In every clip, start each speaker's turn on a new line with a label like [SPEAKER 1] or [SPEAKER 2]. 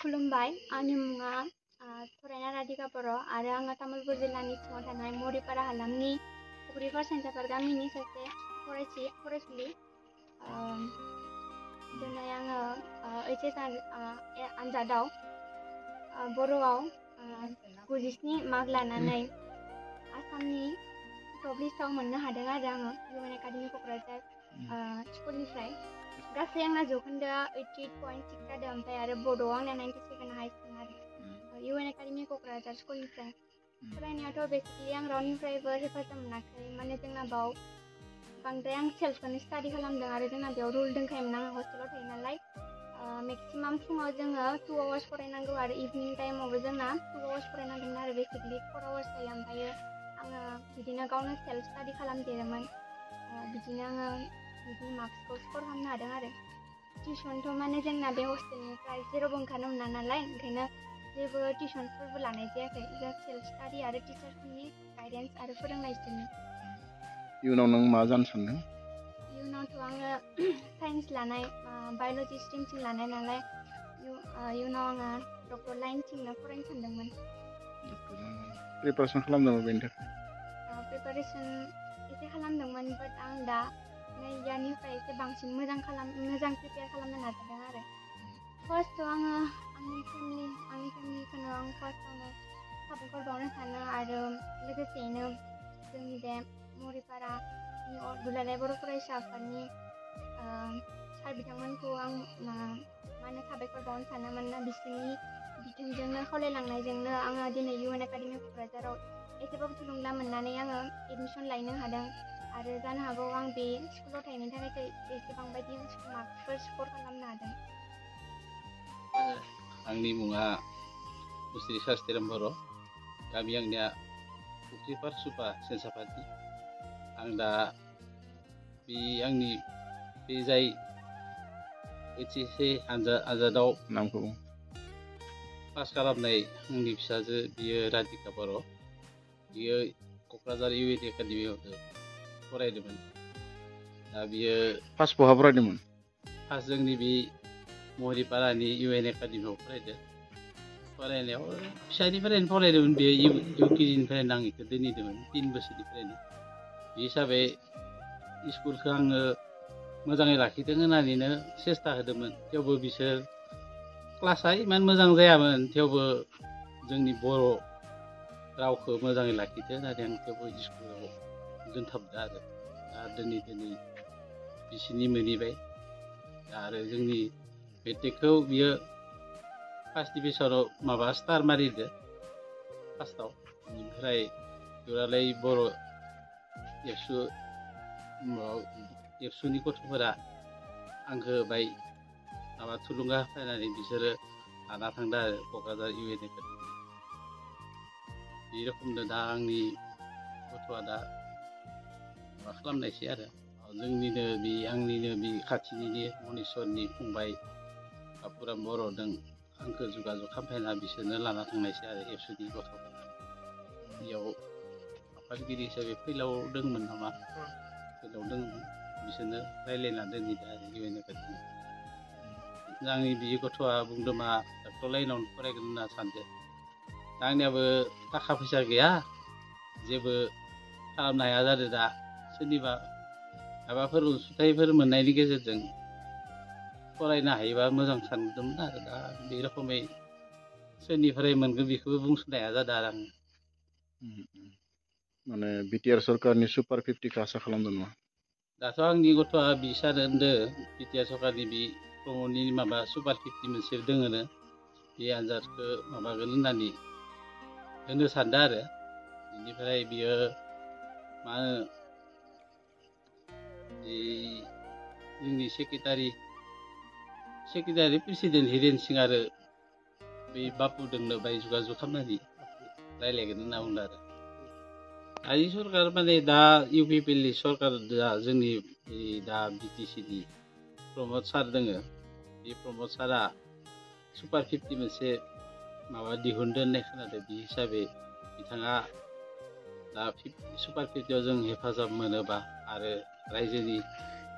[SPEAKER 1] खुलुमबाय आंनि मुङा थरायना राधिका बर' आरो आङो तामुलपुर जिल्लानि सिङाव थानाय मरिपारा हालामनि फुख्रिपार सेन्टारपार गामिनि सासे फरायसुलि दिनै आङो ओइचएस आनजादाव बर'आव 97 मार्क लानानै आसामनि टप लिस्टआव मोननो हादों आरो आङो इउएन एकाडेमि क'क्राझार स्कुलनिफ्राय गासै आंना जौखोन्दोआ 88.6 जादों ओमफ्राय आरो बड'आव आंना 92nd हाइस्ट आरो इउएन एकाडेमि क'क्राझार स्कुलनिफ्राय फरायनायाथ' बेसिकलि आं रावनिफ्रायबो हेफाजाब मोनाखै माने जोंना बाव बांद्राय आं सेल्फखौनो स्टाडि खालामदों आरो जोंना बेयाव रुल दंखायोमोन आं हस्टेलाव थायो नालाय मेक्सिमाम फुङाव जोङो 2 आवार्स फरायनांगौ आरो इभिनिं टाइमावबो जोंना 2 आवार्स फरायनांगौमोन आरो बेसिकलि 4 आवार्स जायो ओमफ्राय आङो बिदिनो गावनो सेल्फ स्टाडि खालामदेरोमोन बिदिनो आङो बिदि मार्क्सखौ स्कर खालामनो हादों आरो टिउसनथ' माने जोंना बे हस्टेलनिफ्राय जेरावबो ओंखारनो मोना नालाय ओंखायनो जेबो टिउसनफोरबो लानाय जायाखै जास्ट सेल्फ स्टाडि आरो टिचारफोरनि गाइडेन्स आरो फोरोंनायजोंनो
[SPEAKER 2] इयुनाव नों मा जानो सानदों?
[SPEAKER 1] इयुनावथ' आङो साइन्स लानाय बाय'लजि स्ट्रिमथिं लानाय नालाय इयुनाव आङो डक्टर लाइनथिंनो फरायनो सानदोंमोन।
[SPEAKER 2] प्रिपारेसन खालामदोंमोन बेनि थाखाय?
[SPEAKER 1] प्रिपारेसन एसे खालामदोंमोन बाट आं दा इयारनिफ्राय एसे बांसिन मोजां प्रिपेयार खालामनो नाजादों आरो फार्स्टआव आङो आंनि फेमिलिखौनो आं फार्स्टआवनो साबायखर बावनो सानो आरो लोगोसेयैनो जोंनि बे मरिपारानि दुलाराय बर' फरायसा आफादनि सार बिथांमोनखौ आं मा होनो साबायखर बावनो सानो मानोना बिसोरनि बिथोनजोंनो खावलायलांनायजोंनो आङो दिनै इउएन एकाडेमि क'क्राझाराव एसेबाबो थुलुंगा मोननानै आङो एडमिसन लायनो हादों आरो जानो हागौ आं बे स्कुलाव थाहैनो थाखाय एसेबां बायदि मार्क्सफोर स्कर खालामनो हादों।
[SPEAKER 3] आंनि मुङा मुस्रि शास्त्रिराम बर' गामि आंनिया फुख्रिपार सुपा सेन्सापाटि आं दा आंनि बे जाय एचएस आनजादाव
[SPEAKER 2] नामखौ
[SPEAKER 3] पास खालामनाय आंनि फिसाजो बियो राधिका बर' बियो क'क्राझार इउएन एकाडेमियाव फरायदोंमोन दा बियो
[SPEAKER 2] फार्स्ट बहा फरायदोंमोन?
[SPEAKER 3] फार्स्ट जोंनि बे मरिपारानि इउएन एकाडेमियाव फरायनायाव फिसानिफ्रायनो फरायदोंमोन बे इउकेजिनिफ्रायनो आं बेखौ दोनहैदोंमोन 3 बोसोरनिफ्रायनो बे हिसाबै स्कुलखौ आङो मोजाङै लाखिदों होननानैनो सेस्था होदोंमोन थेवबो बिसोर क्लासआ इमान मोजां जायामोन थेवबो जोंनि बर' रावखौ मोजाङै लाखिदों होननानै आं थेवबो स्कुलाव दोनथाबदों आरो दा दिनै बिसिनि मोनहैबाय आरो जोंनि मेट्रिकखौ बियो फार्स्ट डिभिजनाव माबा स्टार मारिदो फार्स्टआव बेनिफ्राय दुलाराय बर' एबसुनि गथ'फोरा आंखौ बाय माबा थुलुंगा होफैनानै बिसोरो लाना थांदों आरो क'क्राझार इउएन एकाडेमि बे रोखोमनो दा आंनि गथ'आ दा माबा खालामनायसै आरो आंनिनो बे खाथिनिनो मनेस्वरनि फंबाय बापुराम बर'दों आंखौ जगाजग खालामफैना बिसोरनो लाना थांनायसै आरो एबसुनि गथ'फोरा बेयाव आफादगिरि हिसाबै फैलाव दंमोन नामा फैलाव दंमोन बिसोरनो रायज्लायना दोनहैदों आरो इउएन एकाडेमि आंनि बे गथ'आ बुंदों मा डक्टर लाइनावनो फरायगोन होनना सानदों दा आंनियाबो थाखा फैसा गैया जेबो खालामनो हाया जादों दा सोरनिबा माबाफोर अनसुंथाइफोर मोननायनि गेजेरजों फरायनो हायोबा मोजां सानदोंमोन आरो दा बे रोखोमै सोरनिफ्राय मोनगोन बेखौबो बुंस'नो हाया जादों आरो आं
[SPEAKER 2] माने बिटिआर सरकारनि सुपार 50खौ आसा खालामदों नामा?
[SPEAKER 3] दाथ' आंनि गथ'आ बिसार होनदों बिटिआर सरकारनि बे प्रमदनि माबा सुपार 50 मोनसे दोङोनो बे आनजादखौ माबागोन होननानै होनो सानदों आरो बेनिफ्राय बियो मा होनो जोंनि सेक्रेटारि प्रेसिडेन्ट हिरेन सिं आरो बै बापुदोंनो बाय जगाजग खालामनानै रायज्लायगोन होनना बुंदों आरो दानि सरकार माने दा इउपिपिएलनि सरकार जोंनि दा बिटिसिनि प्रमद सार दोङो बे प्रमद सारा सुपार 50 मोनसे माबा दिहुनदो होननाय खोनादों बे हिसाबै बिथाङा दा सुपार 50आव जों हेफाजाब मोनोबा आरो रायजोनि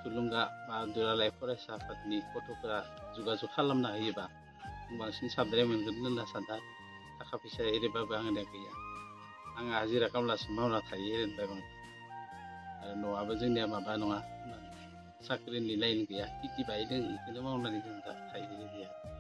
[SPEAKER 3] थुलुंगा बा दुलाराय फरायसा आफादनि गथ'फोरा जगाजग खालामना होयोबा बांसिन साबद्राय मोनगोन होनना सानदा थाखा फैसा एरैबाबो आंनिया गैया आं हाजिरा खामलासो मावना थायो ओरैनोबाबो आरो न'आबो जोंनिया माबा नङा साख्रिनि लाइन गैया खेथि बाय दों बेखौनो मावनानै जों दा थायो